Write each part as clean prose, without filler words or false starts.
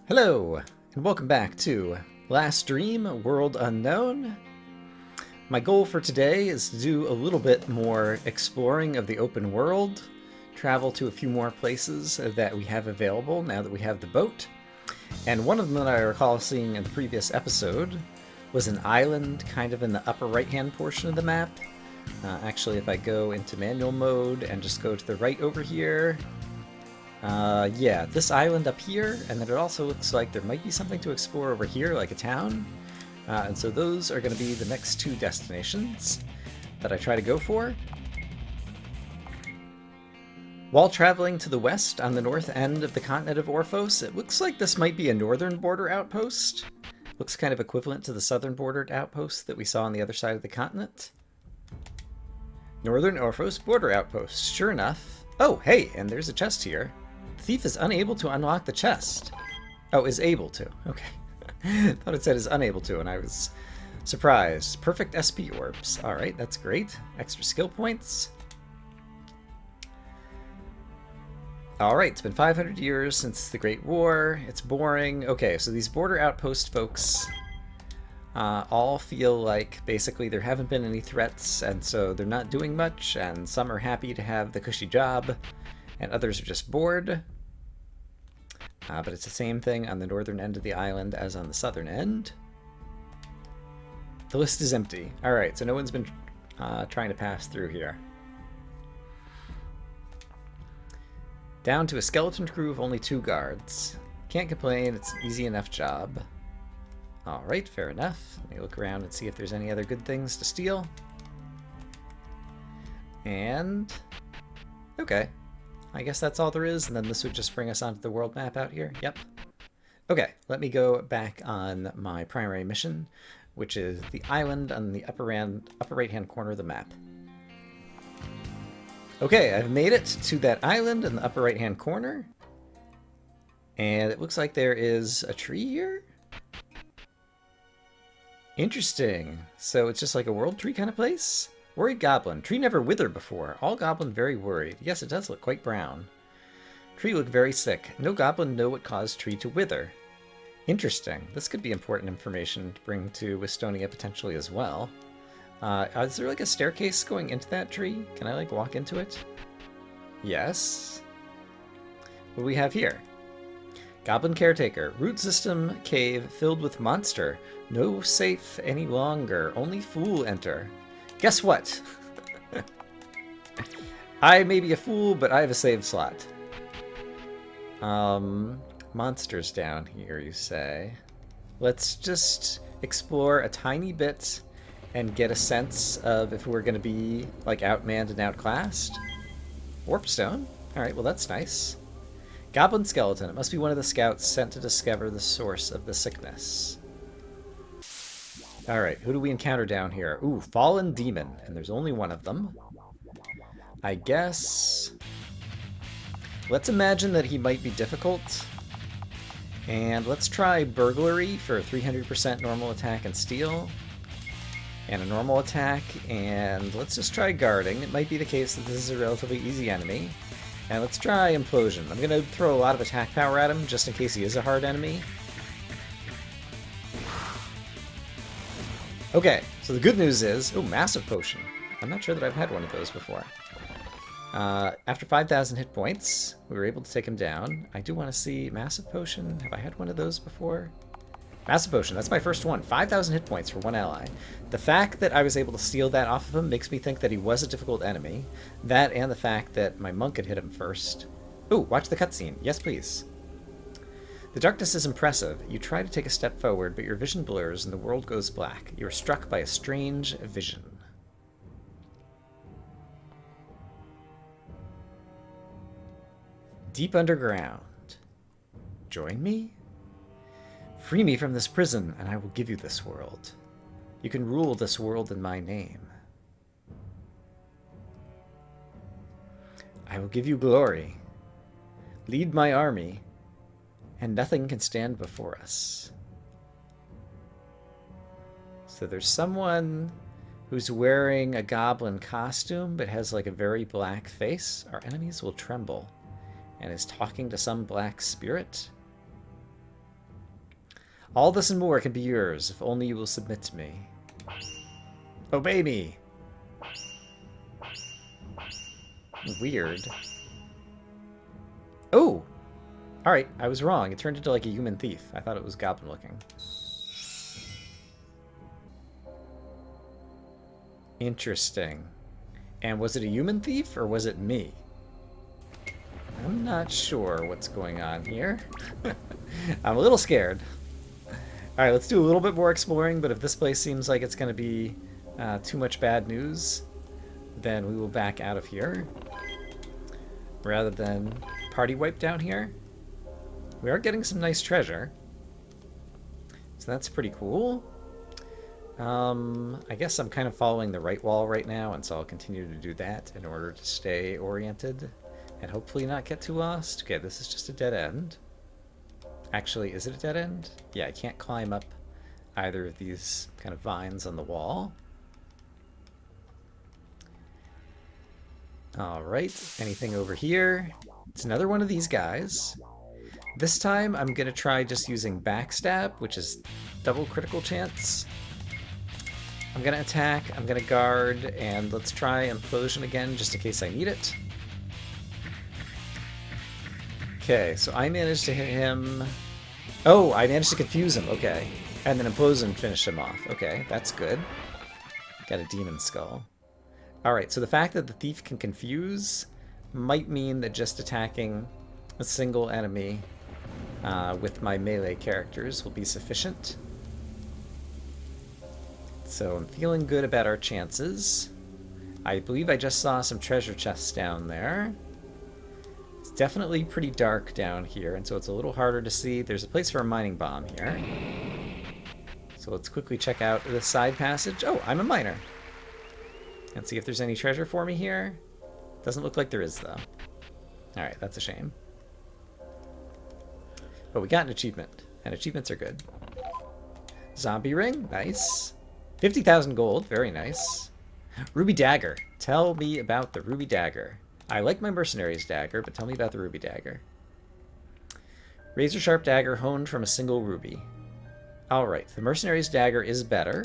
Hello, and welcome back to Last Dream World Unknown. My goal for today is to do a little bit more exploring of the open world, travel to a few more places that we have available now that we have the boat. And one of them that I recall seeing in the previous episode was an island kind of in the upper right-hand portion of the map. Actually, if I go into manual mode and just go to the right over here, yeah, this island up here, and then it also looks like there might be something to explore over here, like a town. And so those are going to be the next two destinations that I try to go for. While traveling to the west on the north end of the continent of Orphos, it looks like this might be a northern border outpost. Looks kind of equivalent to the southern bordered outpost that we saw on the other side of the continent. Northern Orphos border outpost, sure enough. Oh, hey, and there's a chest here. The thief is unable to unlock the chest. Oh, is able to. Okay. Thought it said is unable to, and I was surprised. Perfect SP orbs. Alright, that's great. Extra skill points. Alright, it's been 500 years since the Great War. It's boring. Okay, so these border outpost folks all feel like basically there haven't been any threats, and so they're not doing much, and some are happy to have the cushy job, and others are just bored. But it's the same thing on the northern end of the island as on the southern end. The list is empty. Alright, so no one's been trying to pass through here. Down to a skeleton crew of only 2 guards. Can't complain, it's an easy enough job. Alright, fair enough. Let me look around and see if there's any other good things to steal. And... okay. I guess that's all there is, and then this would just bring us onto the world map out here. Yep. Okay, let me go back on my primary mission, which is the island on the upper right-hand corner of the map. Okay, I've made it to that island in the upper right-hand corner. And it looks like there is a tree here? Interesting. So it's just like a world tree kind of place? Worried Goblin. Tree never withered before. All Goblin very worried. Yes, it does look quite brown. Tree look very sick. No Goblin know what caused tree to wither. Interesting. This could be important information to bring to Westonia potentially as well. Is there like a staircase going into that tree? Can I like walk into it? Yes. What do we have here? Goblin Caretaker. Root system cave filled with monster. No safe any longer. Only fool enter. Guess what? I may be a fool, but I have a save slot. Monsters down here, you say? Let's just explore a tiny bit and get a sense of if we're going to be like outmanned and outclassed. Warpstone. Alright, well that's nice. Goblin skeleton. It must be one of the scouts sent to discover the source of the sickness. Alright, who do we encounter down here? Ooh, fallen demon, and there's only one of them. I guess... let's imagine that he might be difficult. And let's try burglary for 300% normal attack and steal. And a normal attack, and let's just try guarding. It might be the case that this is a relatively easy enemy. And let's try implosion. I'm going to throw a lot of attack power at him, just in case he is a hard enemy. Okay, so the good news is... ooh, massive potion. I'm not sure that I've had one of those before. After 5,000 hit points, we were able to take him down. I do want to see massive potion. Have I had one of those before? Massive potion, that's my first one. 5,000 hit points for one ally. The fact that I was able to steal that off of him makes me think that he was a difficult enemy. That and the fact that my monk had hit him first. Ooh, watch the cutscene. Yes, please. The darkness is impressive. You try to take a step forward, but your vision blurs and the world goes black. You are struck by a strange vision. Deep underground. Join me? Free me from this prison, and I will give you this world. You can rule this world in my name. I will give you glory. Lead my army, and nothing can stand before us. So there's someone who's wearing a goblin costume, but has like a very black face. Our enemies will tremble, and is talking to some black spirit. All this and more can be yours, if only you will submit to me. Obey me! Weird. Oh! Alright, I was wrong. It turned into like a human thief. I thought it was goblin looking. Interesting. And was it a human thief, or was it me? I'm not sure what's going on here. I'm a little scared. Alright, let's do a little bit more exploring, but if this place seems like it's going to be too much bad news, then we will back out of here. Rather than party wipe down here. We are getting some nice treasure. So that's pretty cool. I guess I'm kind of following the right wall right now, and so I'll continue to do that in order to stay oriented and hopefully not get too lost. Okay, this is just a dead end. Actually, is it a dead end? Yeah, I can't climb up either of these kind of vines on the wall. Alright, anything over here? It's another one of these guys. This time I'm going to try just using backstab, which is double critical chance. I'm going to attack, I'm going to guard, and let's try implosion again just in case I need it. Okay, so I managed to hit him. Oh, I managed to confuse him, okay. And then implosion finished him off. Okay, that's good. Got a demon skull. Alright, so the fact that the thief can confuse might mean that just attacking a single enemy with my melee characters will be sufficient. So I'm feeling good about our chances. I believe I just saw some treasure chests down there. It's definitely pretty dark down here, and so it's a little harder to see. There's a place for a mining bomb here. So let's quickly check out the side passage. Oh, I'm a miner. Let's see if there's any treasure for me here. Doesn't look like there is, though. Alright, that's a shame. But we got an achievement, and achievements are good. Zombie ring, nice. 50,000 gold, very nice. Ruby dagger. Tell me about the ruby dagger. I like my mercenary's dagger, but tell me about the ruby dagger. Razor sharp dagger honed from a single ruby. Alright, the mercenary's dagger is better.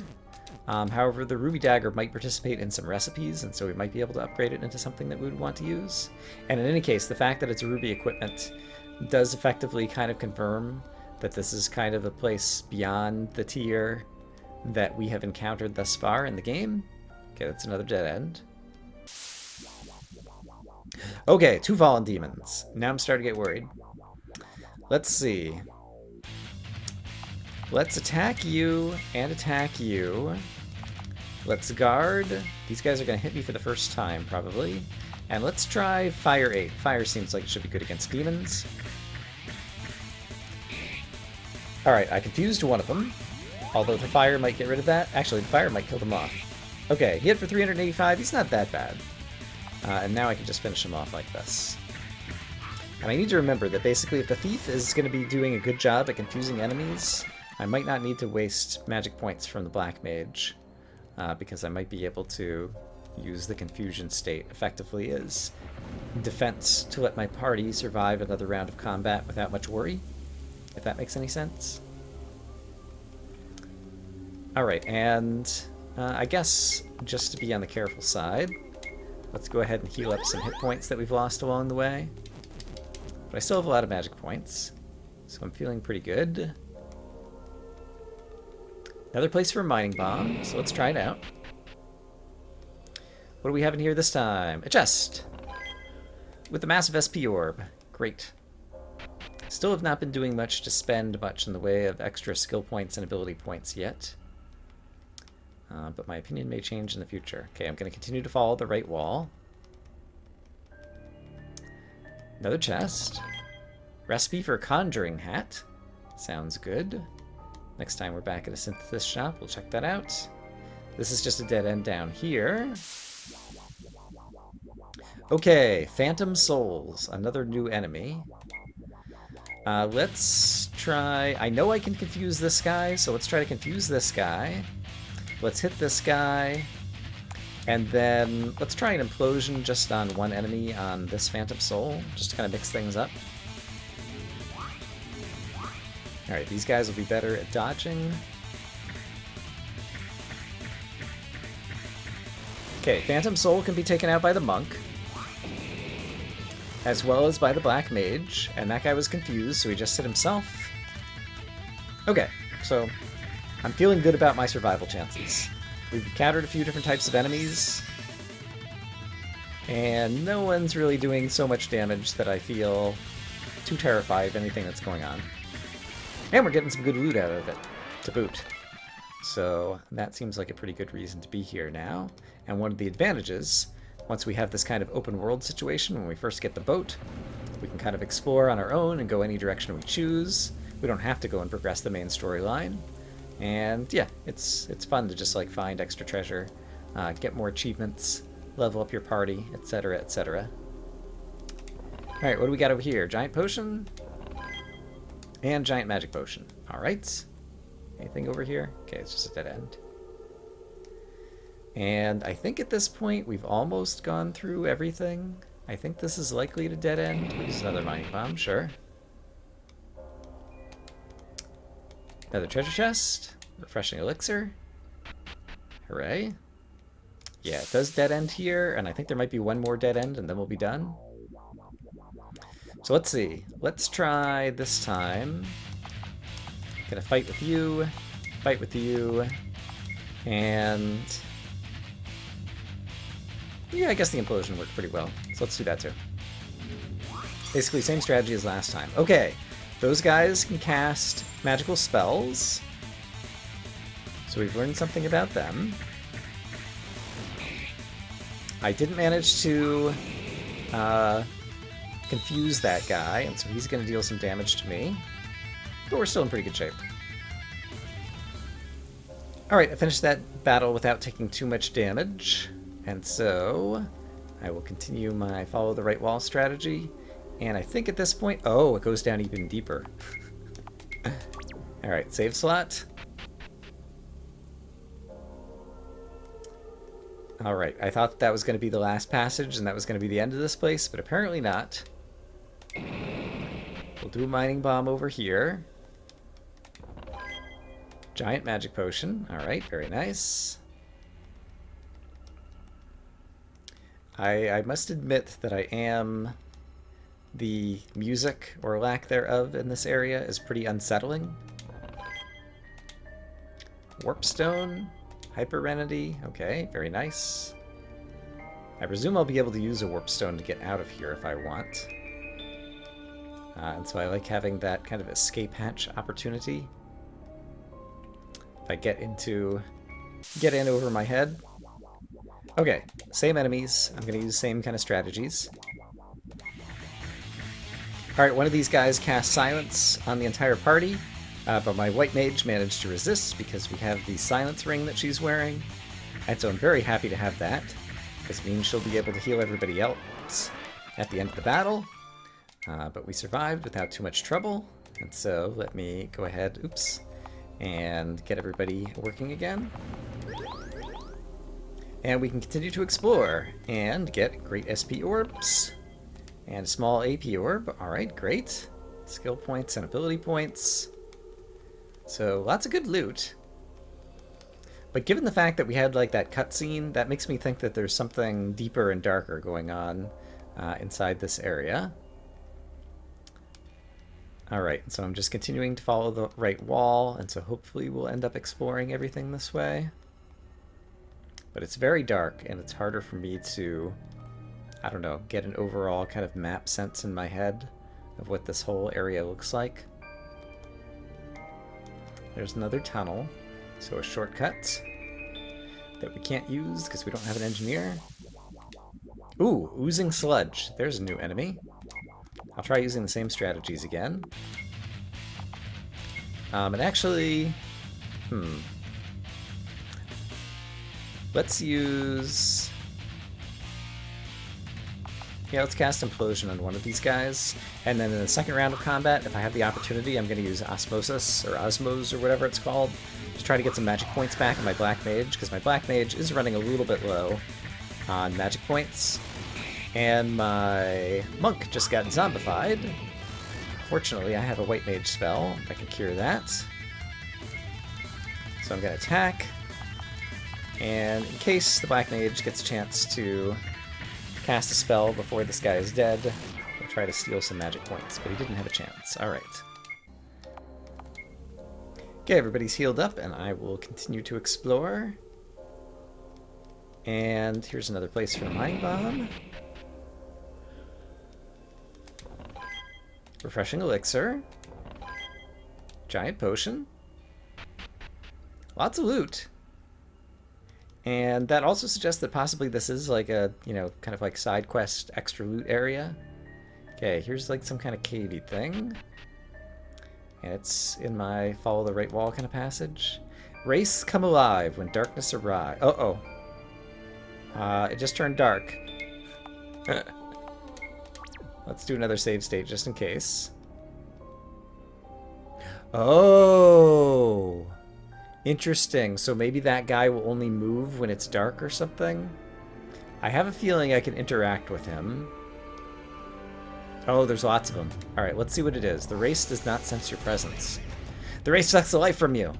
However, the ruby dagger might participate in some recipes, and so we might be able to upgrade it into something that we would want to use. And in any case, the fact that it's a ruby equipment does effectively kind of confirm that this is kind of a place beyond the tier that we have encountered thus far in the game. Okay, that's another dead end. Okay, 2 fallen demons. Now I'm starting to get worried. Let's see. Let's attack you and attack you. Let's guard. These guys are going to hit me for the first time, probably. And let's try Fire 8. Fire seems like it should be good against demons. Alright, I confused one of them. Although the fire might get rid of that. Actually, the fire might kill them off. Okay, he hit for 385. He's not that bad. And now I can just finish him off like this. And I need to remember that basically if the thief is going to be doing a good job at confusing enemies, I might not need to waste magic points from the black mage. Because I might be able to use the confusion state effectively as defense to let my party survive another round of combat without much worry. If that makes any sense. Alright, and I guess just to be on the careful side, let's go ahead and heal up some hit points that we've lost along the way. But I still have a lot of magic points, so I'm feeling pretty good. Another place for a mining bomb, so let's try it out. What do we have in here this time? A chest! With a massive SP orb. Great. Still have not been doing much to spend much in the way of extra skill points and ability points yet. But my opinion may change in the future. Okay, I'm going to continue to follow the right wall. Another chest. Recipe for a conjuring hat. Sounds good. Next time we're back at a synthesis shop, we'll check that out. This is just a dead end down here. Okay, Phantom Souls, another new enemy. Let's try... I know I can confuse this guy, so let's try to confuse this guy. Let's hit this guy. And then let's try an implosion just on one enemy on this Phantom Soul, just to kind of mix things up. Alright, these guys will be better at dodging. Okay, Phantom Soul can be taken out by the monk, as well as by the black mage, and that guy was confused, so he just hit himself. Okay, so I'm feeling good about my survival chances. We've encountered a few different types of enemies, and no one's really doing so much damage that I feel too terrified of anything that's going on. And we're getting some good loot out of it, to boot. So that seems like a pretty good reason to be here now. And one of the advantages, once we have this kind of open world situation, when we first get the boat, we can kind of explore on our own and go any direction we choose. We don't have to go and progress the main storyline. And yeah, it's fun to just like find extra treasure, get more achievements, level up your party, etc., etc. Alright, what do we got over here? Giant potion? And giant magic potion. Alright. Anything over here? Okay, it's just a dead end. And I think at this point we've almost gone through everything. I think this is likely to dead end. We'll use another mining bomb, sure. Another treasure chest. Refreshing elixir. Hooray. Yeah, it does dead end here, and I think there might be one more dead end and then we'll be done. So let's see. Let's try this time. Gonna fight with you, and yeah, I guess the implosion worked pretty well. So let's do that too. Basically, same strategy as last time. Okay, those guys can cast magical spells. So we've learned something about them. I didn't manage to confuse that guy, and so he's going to deal some damage to me. But we're still in pretty good shape. Alright, I finished that battle without taking too much damage. And so I will continue my follow the right wall strategy. And I think at this point... Oh, it goes down even deeper. Alright, save slot. Alright, I thought that was going to be the last passage and that was going to be the end of this place, but apparently not. We'll do a mining bomb over here. Giant magic potion. Alright, very nice. I must admit that the music, or lack thereof, in this area is pretty unsettling. Warpstone. Hyperrenity. Okay, very nice. I presume I'll be able to use a warpstone to get out of here if I want. And so I like having that kind of escape hatch opportunity. If I get in over my head. Okay, same enemies. I'm going to use the same kind of strategies. Alright, one of these guys cast silence on the entire party, but my white mage managed to resist because we have the silence ring that she's wearing. And so I'm very happy to have that, because it means she'll be able to heal everybody else at the end of the battle. But we survived without too much trouble, and so let me go ahead, and get everybody working again. And we can continue to explore and get great SP orbs and a small AP orb. Alright, great. Skill points and ability points. So lots of good loot. But given the fact that we had like that cutscene, that makes me think that there's something deeper and darker going on inside this area. Alright, so I'm just continuing to follow the right wall, and so hopefully we'll end up exploring everything this way. But it's very dark, and it's harder for me to, I don't know, get an overall kind of map sense in my head of what this whole area looks like. There's another tunnel, so a shortcut that we can't use because we don't have an engineer. Ooh, oozing sludge. There's a new enemy. I'll try using the same strategies again. And actually, let's use... Yeah, let's cast Implosion on one of these guys. And then in the second round of combat, if I have the opportunity, I'm going to use Osmosis, or Osmos, or whatever it's called, to try to get some magic points back in my Black Mage, because my Black Mage is running a little bit low on magic points. And my Monk just got zombified Fortunately, I have a white mage spell that can cure that. So I'm going to attack. And in case the black mage gets a chance to cast a spell before this guy is dead, we'll try to steal some magic points, but he didn't have a chance. Alright. Okay, everybody's healed up, and I will continue to explore. And here's another place for the Mind Bomb. Refreshing Elixir. Giant Potion. Lots of loot. And that also suggests that possibly this is like a, you know, kind of like side quest extra loot area. Okay, here's like some kind of cavey thing. And it's in my follow the right wall kind of passage. Race come alive when darkness arrives. Uh-oh. It just turned dark. Let's do another save state just in case. Oh! Interesting. So maybe that guy will only move when it's dark or something? I have a feeling I can interact with him. Oh, there's lots of them. Alright, let's see what it is. The race does not sense your presence. The race sucks the life from you!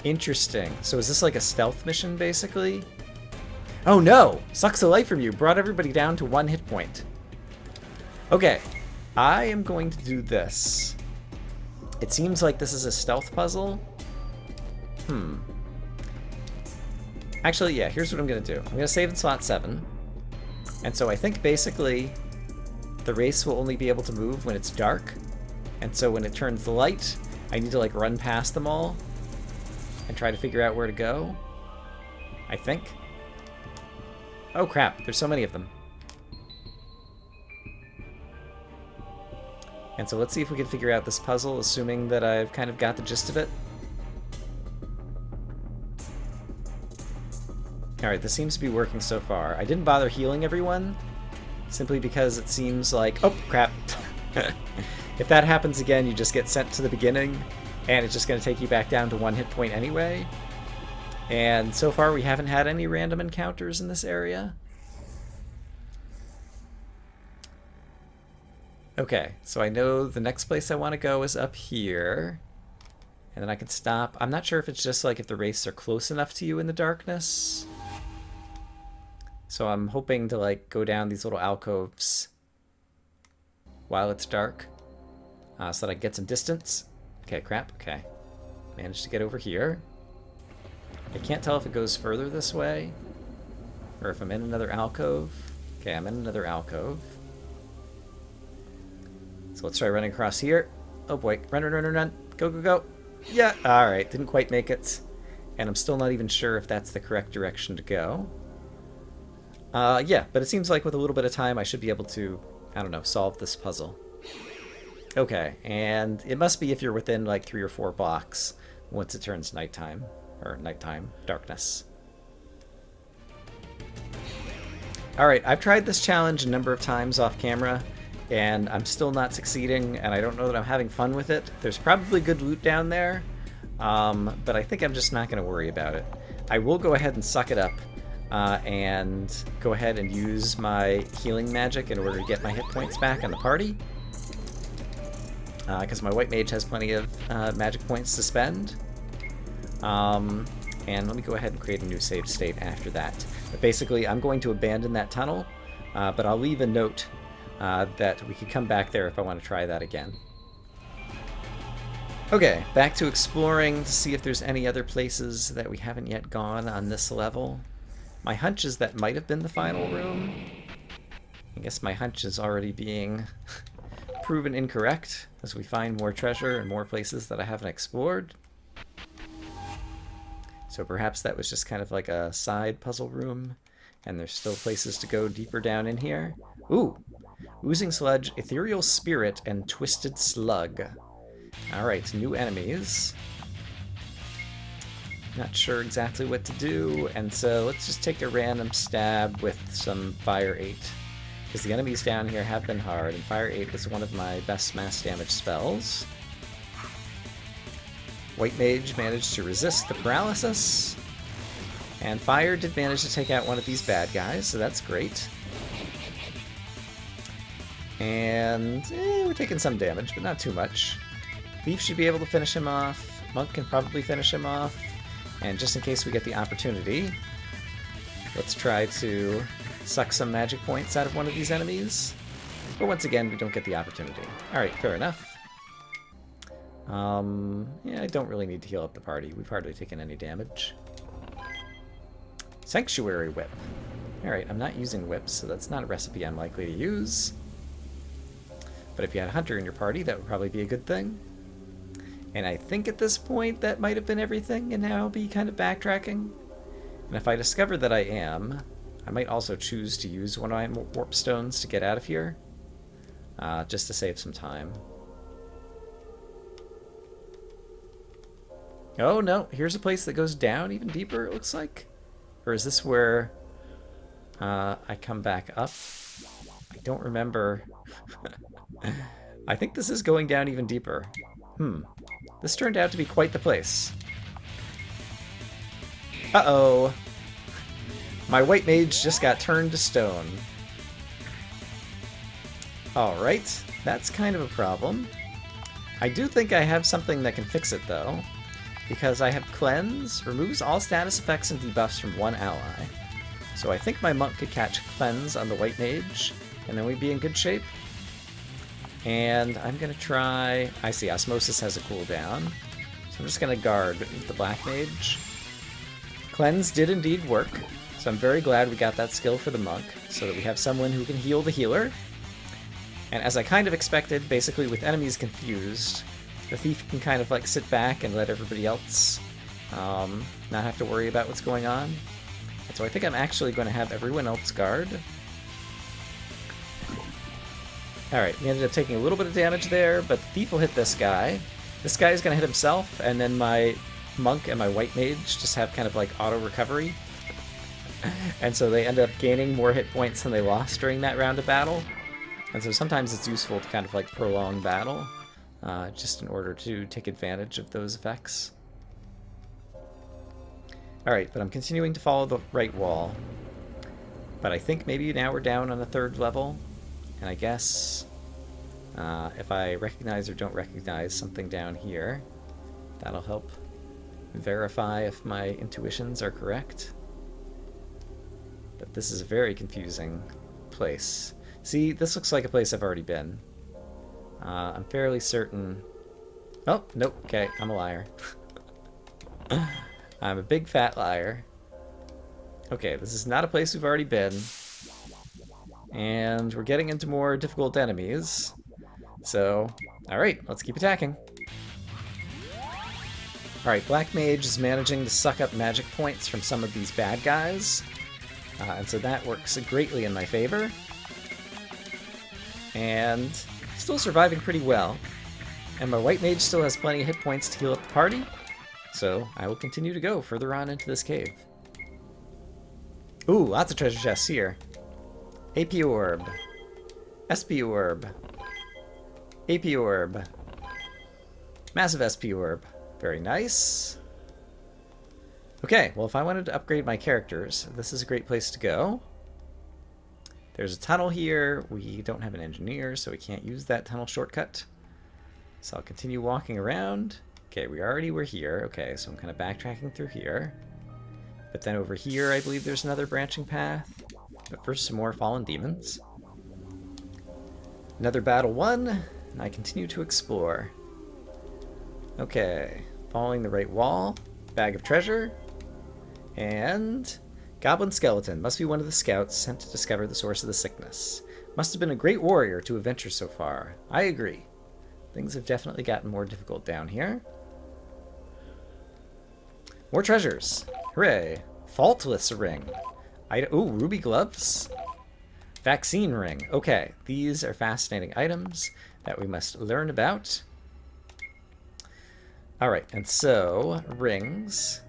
Interesting. So is this like a stealth mission, basically? Oh no! Sucks the life from you. Brought everybody down to 1 hit point. Okay. I am going to do this. It seems like this is a stealth puzzle. Actually, yeah, here's what I'm going to do. I'm going to save in slot 7. And so I think basically the race will only be able to move when it's dark. And so when it turns light, I need to like run past them all and try to figure out where to go. I think. Oh crap, there's so many of them. And so let's see if we can figure out this puzzle, assuming that I've kind of got the gist of it. Alright, this seems to be working so far. I didn't bother healing everyone, simply because it seems like... Oh, crap. If that happens again, you just get sent to the beginning, and it's just going to take you back down to 1 hit point anyway. And so far, we haven't had any random encounters in this area. Okay, so I know the next place I want to go is up here. And then I can stop. I'm not sure if it's just like if the wraiths are close enough to you in the darkness. So I'm hoping to like go down these little alcoves while it's dark. So that I can get some distance. Okay, crap, okay. Managed to get over here. I can't tell if it goes further this way or if I'm in another alcove. Okay, I'm in another alcove. So let's try running across here. Oh boy, run, run, run, run, run. Go, go, go. Yeah, alright, didn't quite make it. And I'm still not even sure if that's the correct direction to go. Yeah, but it seems like with a little bit of time I should be able to, I don't know, solve this puzzle. Okay, and it must be if you're within like 3 or 4 blocks once it turns nighttime. Or nighttime, darkness. Alright, I've tried this challenge a number of times off camera, and I'm still not succeeding, and I don't know that I'm having fun with it. There's probably good loot down there, but I think I'm just not going to worry about it. I will go ahead and suck it up, and go ahead and use my healing magic in order to get my hit points back on the party, because my white mage has plenty of magic points to spend. And let me go ahead and create a new save state after that. But basically, I'm going to abandon that tunnel, but I'll leave a note that we could come back there if I want to try that again. Okay, back to exploring to see if there's any other places that we haven't yet gone on this level. My hunch is that might have been the final room. I guess my hunch is already being proven incorrect as we find more treasure and more places that I haven't explored. So perhaps that was just kind of like a side puzzle room, and there's still places to go deeper down in here. Ooh! Oozing Sludge, Ethereal Spirit, and Twisted Slug. Alright, new enemies. Not sure exactly what to do, and so let's just take a random stab with some Fire 8. Because the enemies down here have been hard, and Fire 8 is one of my best mass damage spells. White Mage managed to resist the paralysis, and Fire did manage to take out one of these bad guys, so that's great. And we're taking some damage, but not too much. Thief should be able to finish him off. Monk can probably finish him off. And just in case we get the opportunity, let's try to suck some magic points out of one of these enemies. But once again, we don't get the opportunity. Alright, fair enough. Yeah, I don't really need to heal up the party. We've hardly taken any damage. Sanctuary Whip. Alright, I'm not using whips, so that's not a recipe I'm likely to use. But if you had a hunter in your party, that would probably be a good thing. And I think at this point that might have been everything, and now I'll be kind of backtracking. And if I discover that I am, I might also choose to use one of my warp stones to get out of here. Just to save some time. Oh no, here's a place that goes down even deeper, it looks like. Or is this where I come back up? I don't remember. I think this is going down even deeper. This turned out to be quite the place. Uh-oh. My white mage just got turned to stone. Alright, that's kind of a problem. I do think I have something that can fix it, though. Because I have Cleanse, removes all status effects and debuffs from one ally. So I think my monk could catch Cleanse on the white mage, and then we'd be in good shape. And I'm going to try... I see, Osmosis has a cooldown. So I'm just going to guard the black mage. Cleanse did indeed work, so I'm very glad we got that skill for the monk, so that we have someone who can heal the healer. And as I kind of expected, basically with enemies confused, the thief can kind of like sit back and let everybody else not have to worry about what's going on. And so I think I'm actually going to have everyone else guard. Alright, we ended up taking a little bit of damage there, but the thief will hit this guy. This guy is going to hit himself, and then my monk and my white mage just have kind of like auto recovery. And so they end up gaining more hit points than they lost during that round of battle. And so sometimes it's useful to kind of like prolong battle, just in order to take advantage of those effects. Alright, but I'm continuing to follow the right wall. But I think maybe now we're down on the 3rd level. And I guess if I recognize or don't recognize something down here, that'll help verify if my intuitions are correct. But this is a very confusing place. See, this looks like a place I've already been. I'm fairly certain... Oh, nope, okay, I'm a liar. I'm a big fat liar. Okay, this is not a place we've already been. And we're getting into more difficult enemies. So, alright, let's keep attacking. Alright, Black Mage is managing to suck up magic points from some of these bad guys. And so that works greatly in my favor. And still surviving pretty well. And my White Mage still has plenty of hit points to heal up the party. So I will continue to go further on into this cave. Ooh, lots of treasure chests here. AP Orb. SP Orb. AP Orb. Massive SP Orb. Very nice. Okay, well if I wanted to upgrade my characters, this is a great place to go. There's a tunnel here. We don't have an engineer, so we can't use that tunnel shortcut. So I'll continue walking around. Okay, we already were here. Okay, so I'm kind of backtracking through here. But then over here, I believe there's another branching path. But first, some more fallen demons. Another battle won, and I continue to explore. Okay, following the right wall, bag of treasure, and Goblin skeleton. Must be one of the scouts sent to discover the source of the sickness. Must have been a great warrior to have ventured so far. I agree. Things have definitely gotten more difficult down here. More treasures. Hooray. Faultless ring. Ooh, ruby gloves. Vaccine ring. Okay, these are fascinating items that we must learn about. Alright, and so, rings.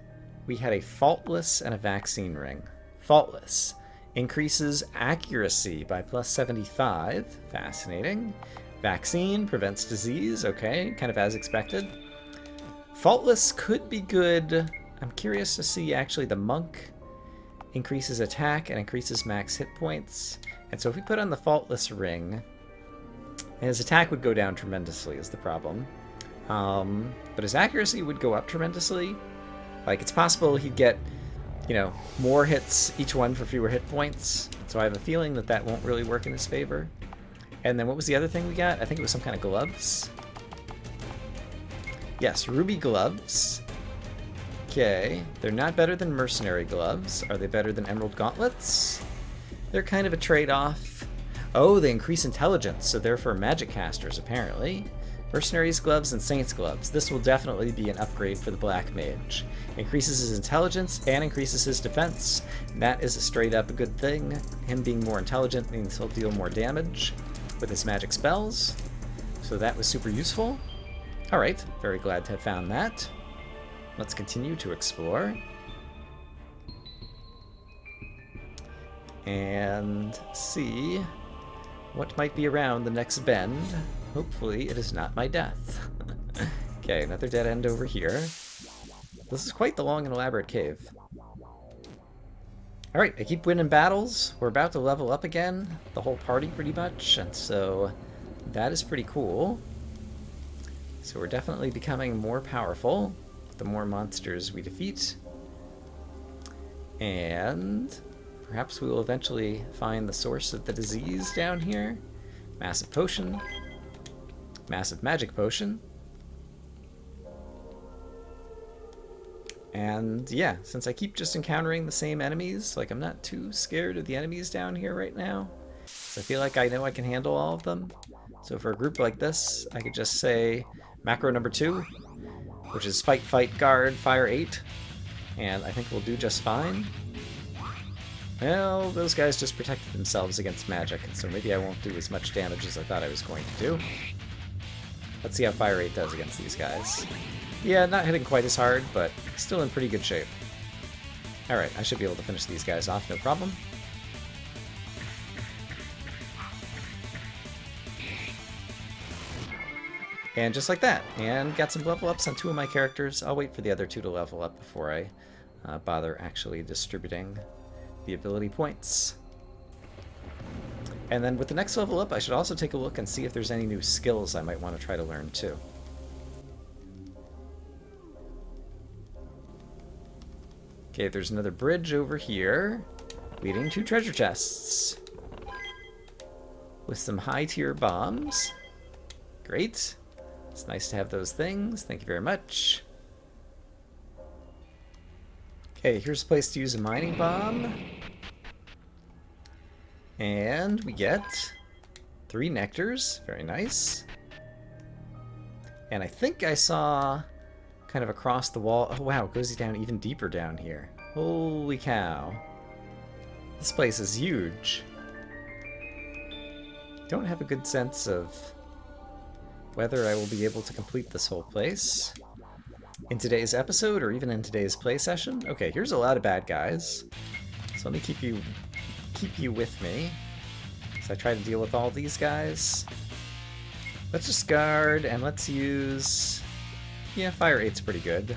We had a faultless and a vaccine ring. Faultless. Increases accuracy by plus 75. Fascinating. Vaccine prevents disease. Okay, kind of as expected. Faultless could be good. I'm curious to see actually the monk increases attack and increases max hit points. And so if we put on the faultless ring, His attack would go down tremendously is the problem. But his accuracy would go up tremendously. Like, it's possible he'd get, you know, more hits, each one for fewer hit points. So I have a feeling that that won't really work in his favor. And then what was the other thing we got? I think it was some kind of gloves. Yes, ruby gloves. Okay, they're not better than mercenary gloves. Are they better than emerald gauntlets? They're kind of a trade-off. Oh, they increase intelligence, so they're for magic casters, apparently. Mercenaries gloves and saints gloves. This will definitely be an upgrade for the black mage. Increases his intelligence and increases his defense. And that is a straight-up good thing. Him being more intelligent means he'll deal more damage with his magic spells. So that was super useful. Alright, very glad to have found that. Let's continue to explore. And see what might be around the next bend. Hopefully it is not my death. Okay, another dead end over here. This is quite the long and elaborate cave. Alright, I keep winning battles. We're about to level up again, the whole party pretty much, and so that is pretty cool. So we're definitely becoming more powerful the more monsters we defeat. And perhaps we will eventually find the source of the disease down here. Massive potion. Massive magic potion. And yeah, since I keep just encountering the same enemies, like I'm not too scared of the enemies down here right now. So I feel like I know I can handle all of them. So for a group like this, I could just say macro number 2, which is fight, fight, guard, fire 8. And I think we'll do just fine. Well, those guys just protected themselves against magic, so maybe I won't do as much damage as I thought I was going to do. Let's see how fire 8 does against these guys. Yeah, not hitting quite as hard, but still in pretty good shape. Alright, I should be able to finish these guys off, no problem. And just like that, and got some level ups on 2 of my characters. I'll wait for the other 2 to level up before I bother actually distributing the ability points. And then with the next level up, I should also take a look and see if there's any new skills I might want to try to learn too. Okay, there's another bridge over here leading to treasure chests with some high-tier bombs. Great. It's nice to have those things. Thank you very much. Okay, here's a place to use a mining bomb. And we get 3 nectars. Very nice. And I think I saw kind of across the wall. Oh wow, it goes down even deeper down here. Holy cow. This place is huge. Don't have a good sense of whether I will be able to complete this whole place in today's episode or even in today's play session. Okay, here's a lot of bad guys. So let me keep you with me as I try to deal with all these guys. Let's just guard and let's use... Yeah, fire 8's pretty good.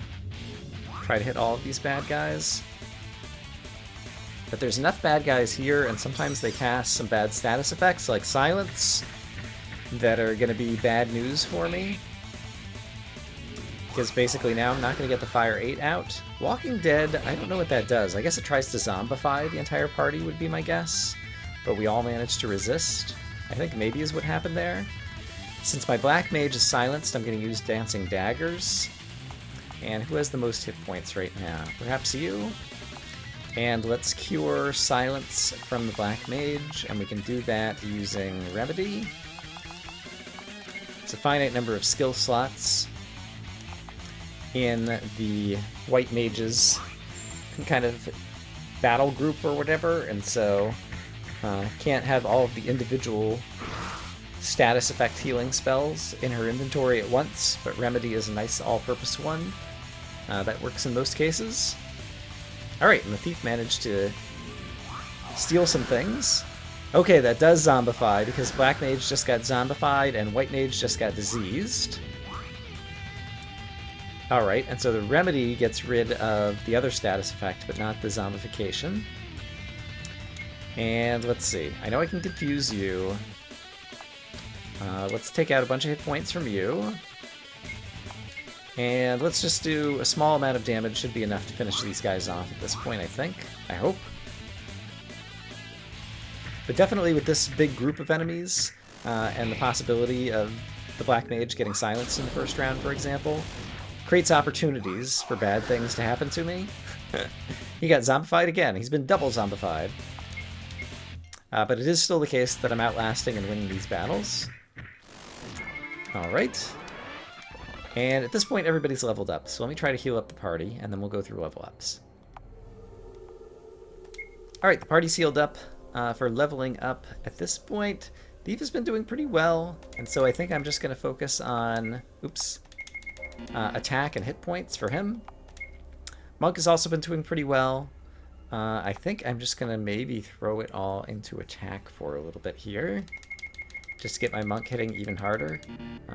Try to hit all of these bad guys. But there's enough bad guys here, and sometimes they cast some bad status effects like silence that are going to be bad news for me. Because basically now I'm not going to get the fire 8 out. Walking Dead, I don't know what that does. I guess it tries to zombify the entire party would be my guess. But we all managed to resist. I think maybe is what happened there. Since my black mage is silenced, I'm going to use dancing daggers. And who has the most hit points right now? Perhaps you? And let's cure silence from the black mage, and we can do that using remedy. It's a finite number of skill slots in the white mage's kind of battle group or whatever, and so can't have all of the individual status effect healing spells in her inventory at once, but remedy is a nice all-purpose one that works in most cases. Alright, and the thief managed to steal some things. Okay, that does zombify, because black mage just got zombified and white mage just got diseased. Alright, and so the remedy gets rid of the other status effect, but not the zombification. And let's see, I know I can confuse you. Let's take out a bunch of hit points from you. And let's just do a small amount of damage. Should be enough to finish these guys off at this point, I think. I hope. But definitely with this big group of enemies, and the possibility of the Black Mage getting silenced in the first round, for example, creates opportunities for bad things to happen to me. He got zombified again. He's been double zombified. But it is still the case that I'm outlasting and winning these battles. Alright. And at this point, everybody's leveled up. So let me try to heal up the party, and then we'll go through level ups. Alright, the party's healed up for leveling up at this point. Thief has been doing pretty well, and so I think I'm just going to focus on, attack and hit points for him. Monk has also been doing pretty well. I think I'm just going to maybe throw it all into attack for a little bit here, just to get my monk hitting even harder,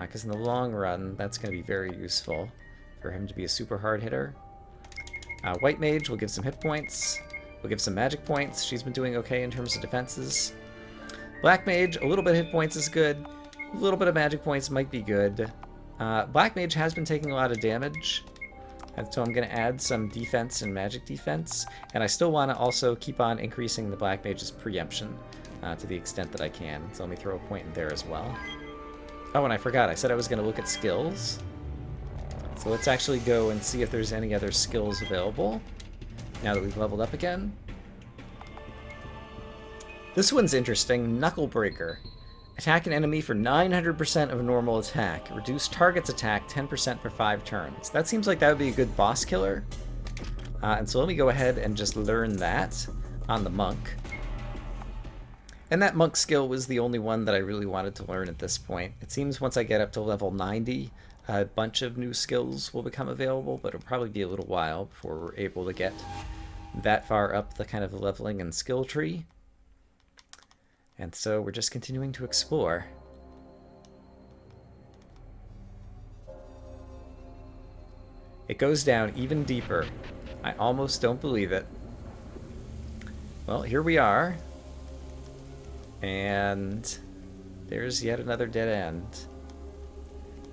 because in the long run, that's going to be very useful for him to be a super hard hitter. White Mage will give some hit points. We'll give some magic points. She's been doing okay in terms of defenses. Black Mage, a little bit of hit points is good. A little bit of magic points might be good. Black Mage has been taking a lot of damage, and so I'm going to add some defense and magic defense. And I still want to also keep on increasing the Black Mage's preemption to the extent that I can. So let me throw a point in there as well. Oh, and I forgot. I said I was going to look at skills. So let's actually go and see if there's any other skills available now that we've leveled up again. This one's interesting. Knuckle Breaker. Attack an enemy for 900% of normal attack. Reduce target's attack 10% for 5 turns. That seems like that would be a good boss killer. And so let me go ahead and just learn that on the monk. And that monk skill was the only one that I really wanted to learn at this point. It seems once I get up to level 90, a bunch of new skills will become available, but it'll probably be a little while before we're able to get that far up the kind of leveling and skill tree. And so we're just continuing to explore. It goes down even deeper. I almost don't believe it. Well, here we are. And there's yet another dead end.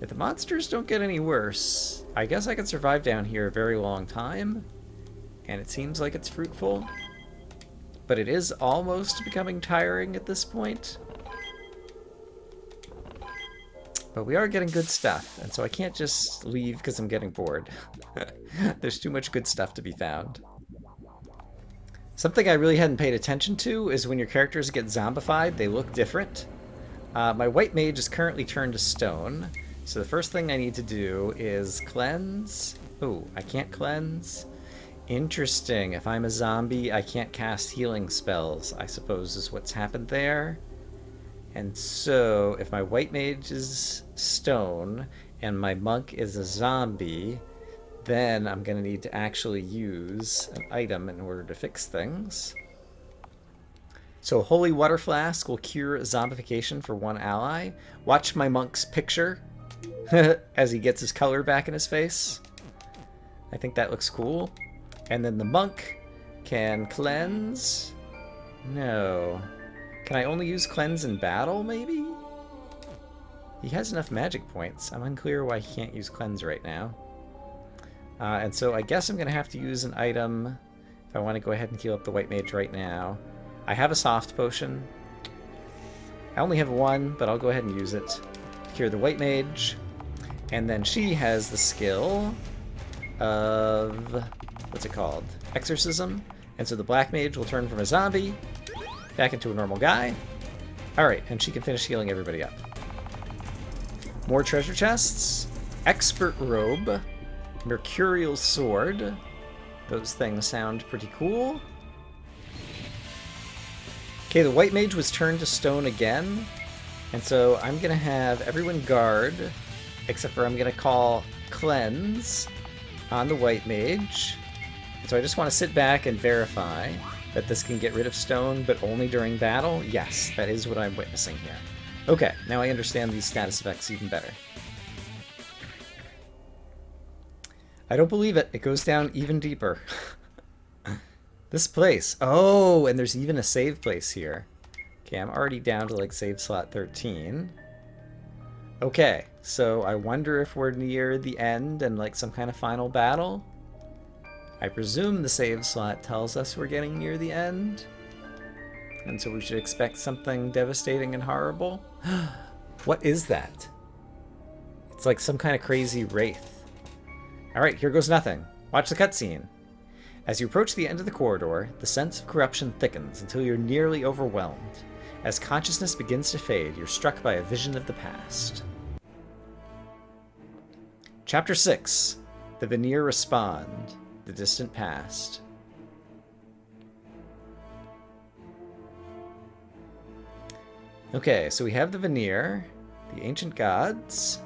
If the monsters don't get any worse, I guess I could survive down here a very long time. And it seems like it's fruitful. But it is almost becoming tiring at this point. But we are getting good stuff, and so I can't just leave because I'm getting bored. There's too much good stuff to be found. Something I really hadn't paid attention to is when your characters get zombified, they look different. My White Mage is currently turned to stone, so the first thing I need to do is cleanse. Oh, I can't cleanse. Interesting. If I'm a zombie, I can't cast healing spells, I suppose is what's happened there. And so, if my White Mage is stone, and my monk is a zombie, then I'm going to need to actually use an item in order to fix things. So Holy Water Flask will cure zombification for 1 ally. Watch my monk's picture as he gets his color back in his face. I think that looks cool. And then the monk can cleanse. No. Can I only use cleanse in battle, maybe? He has enough magic points. I'm unclear why he can't use cleanse right now. And so I guess I'm going to have to use an item if I want to go ahead and heal up the White Mage right now. I have a soft potion. I only have 1, but I'll go ahead and use it to cure the White Mage. And then she has the skill of... what's it called? Exorcism. And so the Black Mage will turn from a zombie back into a normal guy. Alright, and she can finish healing everybody up. More treasure chests. Expert Robe. Mercurial Sword. Those things sound pretty cool. Okay, the White Mage was turned to stone again. And so I'm going to have everyone guard, except for I'm going to call Cleanse on the White Mage. So I just want to sit back and verify that this can get rid of stone, but only during battle. Yes, that is what I'm witnessing here. Okay, now I understand these status effects even better. I don't believe it. It goes down even deeper. This place. Oh, and there's even a save place here. Okay, I'm already down to like save slot 13. Okay, so I wonder if we're near the end and like some kind of final battle. I presume the save slot tells us we're getting near the end. And so we should expect something devastating and horrible. What is that? It's like some kind of crazy wraith. Alright, here goes nothing. Watch the cutscene. As you approach the end of the corridor, the sense of corruption thickens until you're nearly overwhelmed. As consciousness begins to fade, you're struck by a vision of the past. Chapter 6. The Veneer Respond. The Distant Past. Okay, so we have the Veneer, the ancient gods,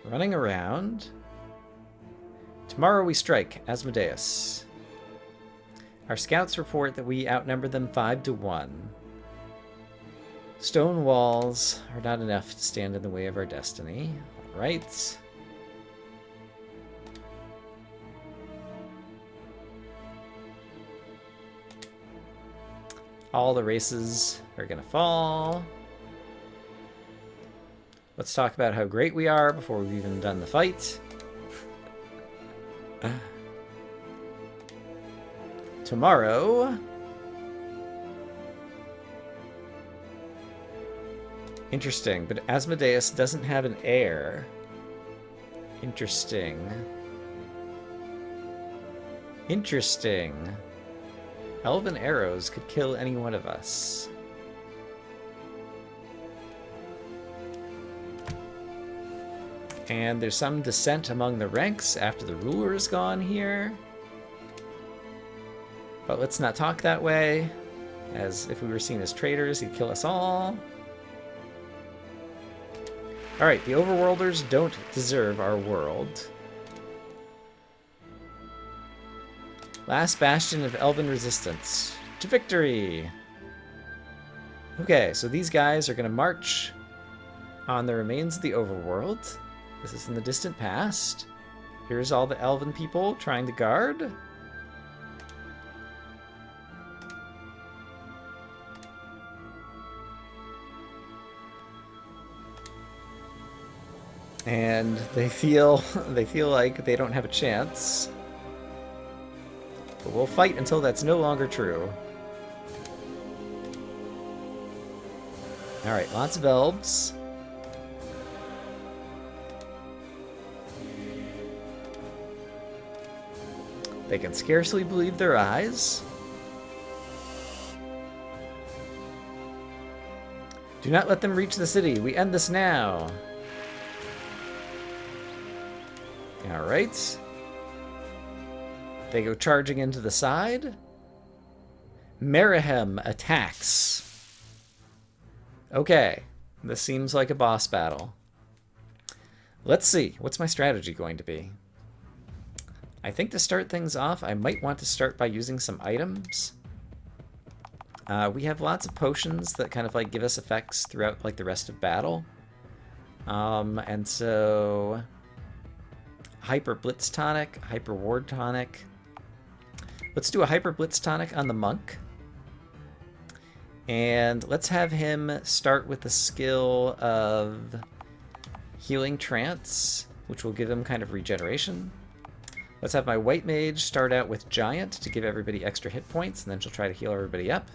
running around. Tomorrow we strike Asmodeus. Our scouts report that we outnumber them 5-1. Stone walls are not enough to stand in the way of our destiny. All right. All the races are gonna fall. Let's talk about how great we are before we've even done the fight. Tomorrow. Interesting, but Asmodeus doesn't have an heir. Interesting. Interesting. Elven arrows could kill any one of us. And there's some dissent among the ranks after the ruler is gone here. But let's not talk that way, as if we were seen as traitors, he'd kill us all. Alright, the Overworlders don't deserve our world. Last bastion of Elven resistance. To victory! Okay, so these guys are going to march on the remains of the Overworld. This is in the distant past. Here's all the Elven people trying to guard. And they feel like they don't have a chance. But we'll fight until that's no longer true. Alright, lots of elves. They can scarcely believe their eyes. Do not let them reach the city. We end this now. Alright. They go charging into the side. Merihem attacks. Okay. This seems like a boss battle. Let's see. What's my strategy going to be? I think to start things off, I might want to start by using some items. We have lots of potions that kind of like give us effects throughout like the rest of battle. And so Hyper Blitz Tonic, Hyper Ward Tonic. Let's do a Hyper Blitz Tonic on the monk. And let's have him start with the skill of Healing Trance, which will give him kind of regeneration. Let's have my White Mage start out with Giant to give everybody extra hit points, and then she'll try to heal everybody up.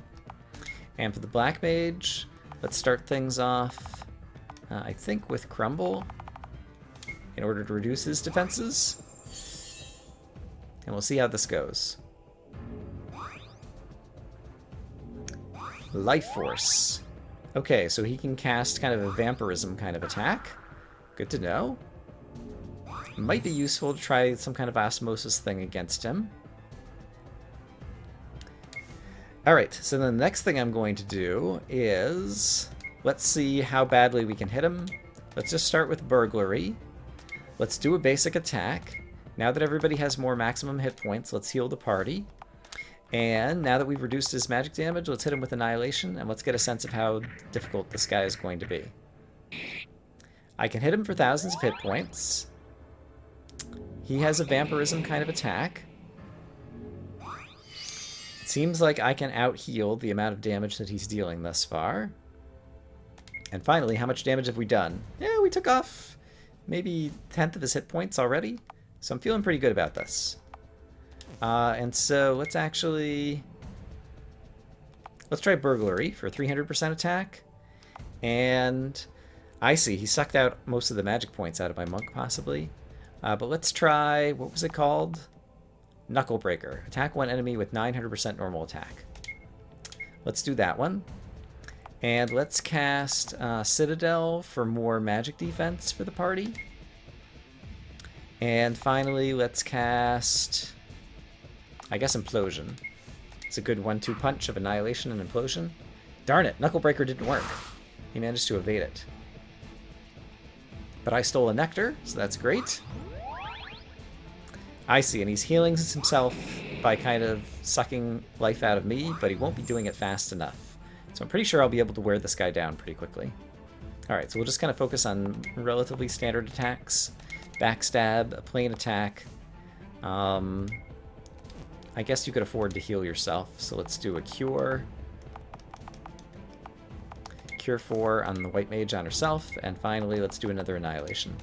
And for the Black Mage, let's start things off, I think, with Crumble in order to reduce his defenses. And we'll see how this goes. Life Force. Okay, so he can cast kind of a vampirism kind of attack. Good to know. Might be useful to try some kind of osmosis thing against him. Alright, so the next thing I'm going to do is... let's see how badly we can hit him. Let's just start with Burglary. Let's do a basic attack. Now that everybody has more maximum hit points, let's heal the party. And now that we've reduced his magic damage, let's hit him with Annihilation, and let's get a sense of how difficult this guy is going to be. I can hit him for thousands of hit points. He has a vampirism kind of attack. It seems like I can out-heal the amount of damage that he's dealing thus far. And finally, how much damage have we done? Yeah, we took off maybe 1/10 of his hit points already. So I'm feeling pretty good about this. And so let's try burglary for 300% attack. And I see, he sucked out most of the magic points out of my monk, possibly. But let's try, what was it called? Knuckle Breaker. Attack one enemy with 900% normal attack. Let's do that one. And let's cast Citadel for more magic defense for the party. And finally, let's cast, I guess, Implosion. It's a good 1-2 punch of Annihilation and Implosion. Darn it, Knuckle Breaker didn't work. He managed to evade it. But I stole a Nectar, so that's great. I see, and he's healing himself by kind of sucking life out of me, but he won't be doing it fast enough. So I'm pretty sure I'll be able to wear this guy down pretty quickly. Alright, so we'll just kind of focus on relatively standard attacks. Backstab, a plain attack. I guess you could afford to heal yourself, so let's do a Cure. Cure 4 on the White Mage on herself, and finally let's do another Annihilation.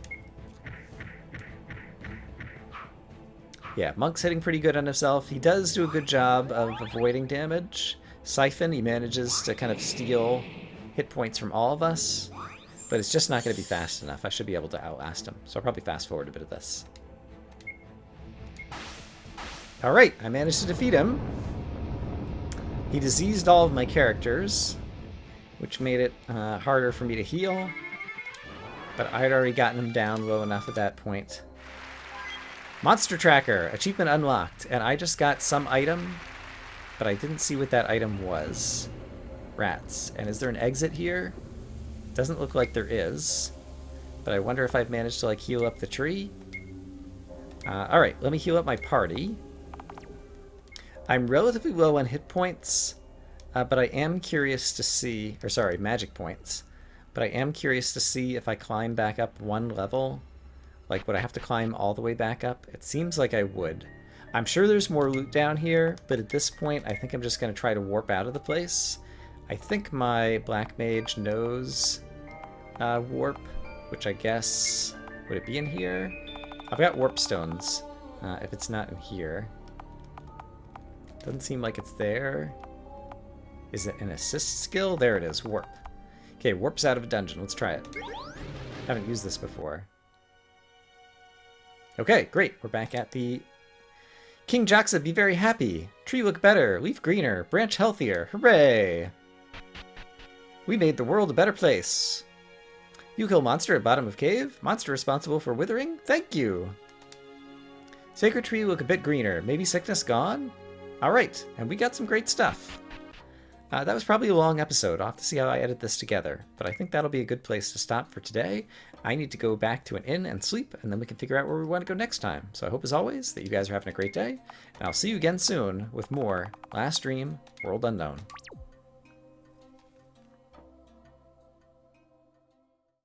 Yeah, Monk's hitting pretty good on himself. He does do a good job of avoiding damage. Siphon, he manages to kind of steal hit points from all of us, but it's just not going to be fast enough. I should be able to outlast him, so I'll probably fast forward a bit of this. Alright, I managed to defeat him. He diseased all of my characters, which made it harder for me to heal, but I had already gotten him down low enough at that point. Monster Tracker, achievement unlocked, and I just got some item, but I didn't see what that item was. Rats. And is there an exit here? Doesn't look like there is, but I wonder if I've managed to like heal up the tree. Alright, let me heal up my party. I'm relatively low on hit points, but I am curious to see, or sorry, magic points, but I am curious to see if I climb back up one level. Like, would I have to climb all the way back up? It seems like I would. I'm sure there's more loot down here, but at this point, I think I'm just going to try to warp out of the place. I think my Black Mage knows warp, which I guess, would it be in here? I've got warp stones, if it's not in here. Doesn't seem like it's there. Is it an assist skill? There it is, warp. Okay, warp's out of a dungeon. Let's try it. Haven't used this before. Okay, great. We're back at the... King Jaxa, be very happy. Tree look better. Leaf greener. Branch healthier. Hooray! We made the world a better place. You kill monster at bottom of cave? Monster responsible for withering? Thank you! Sacred tree look a bit greener. Maybe sickness gone? Alright, and we got some great stuff. That was probably a long episode. I'll have to see how I edit this together. But I think that'll be a good place to stop for today. I need to go back to an inn and sleep, and then we can figure out where we want to go next time. So I hope, as always, that you guys are having a great day, and I'll see you again soon with more Last Dream World Unknown.